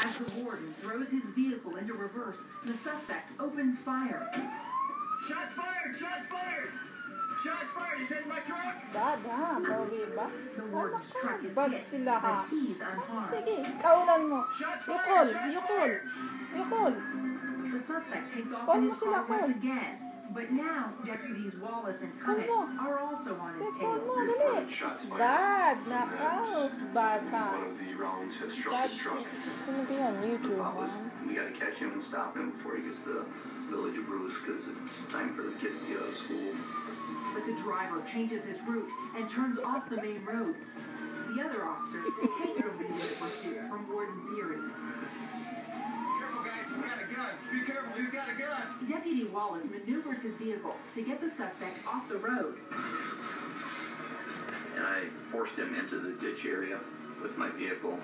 As the warden throws his vehicle into reverse, the suspect opens fire. Shots fired! Shots fired! Shots fired! He's hitting my truck! Pogi ba? The warden's truck is Bad hit, sila ha. but he's unharmed. Sige, kaunan mo. Shots Yukol, fired! Shots yukol. fired! Yukol. The suspect takes off Call in mo his sila, car once call. again, but now deputies Wallace and Cummett Call mo. are also on his Sige, call tail. mo, dali. Shots fired. Bad, nakaos. Bad ha. One of the rounds has struck Bad, his truck. it's gonna be on The YouTube, thought was, man. we gotta catch him and stop him before he gets to the village of Bruce, because it's time for the kids to get out of school. But the driver changes his route and turns off the main road. The other officers take the lead in the pursuit from Warden Beery. Careful, guys. He's got a gun. Be careful. He's got a gun. Deputy Wallace maneuvers his vehicle to get the suspect off the road. And I forced him into the ditch area with my vehicle.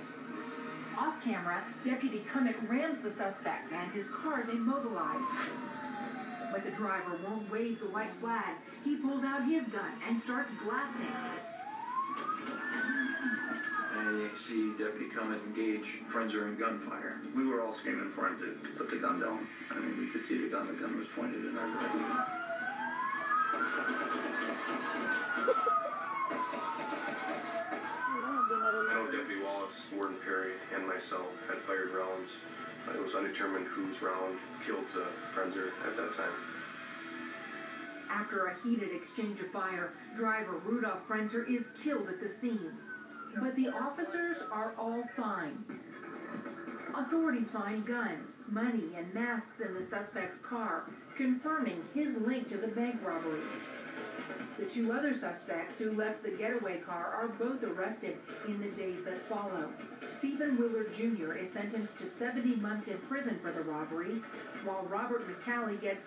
Off camera, Deputy Cummett rams the suspect and his car is immobilized. But the driver won't wave the white flag. He pulls out his gun and starts blasting. And you see Deputy Cummett engage Frenzer in gunfire. We were all screaming for him to put the gun down. I mean, we could see the gun was pointed in our direction. I know Deputy Wallace, Warden Perry, and myself had fired rounds. It was undetermined whose round killed Frenzer at that time. After a heated exchange of fire, driver Rudolph Frenzer is killed at the scene. But the officers are all fine. Authorities find guns, money, and masks in the suspect's car, confirming his link to the bank robbery. The two other suspects who left the getaway car are both arrested in the days that follow. Stephen Willard Jr. is sentenced to 70 months in prison for the robbery, while Robert McCallie gets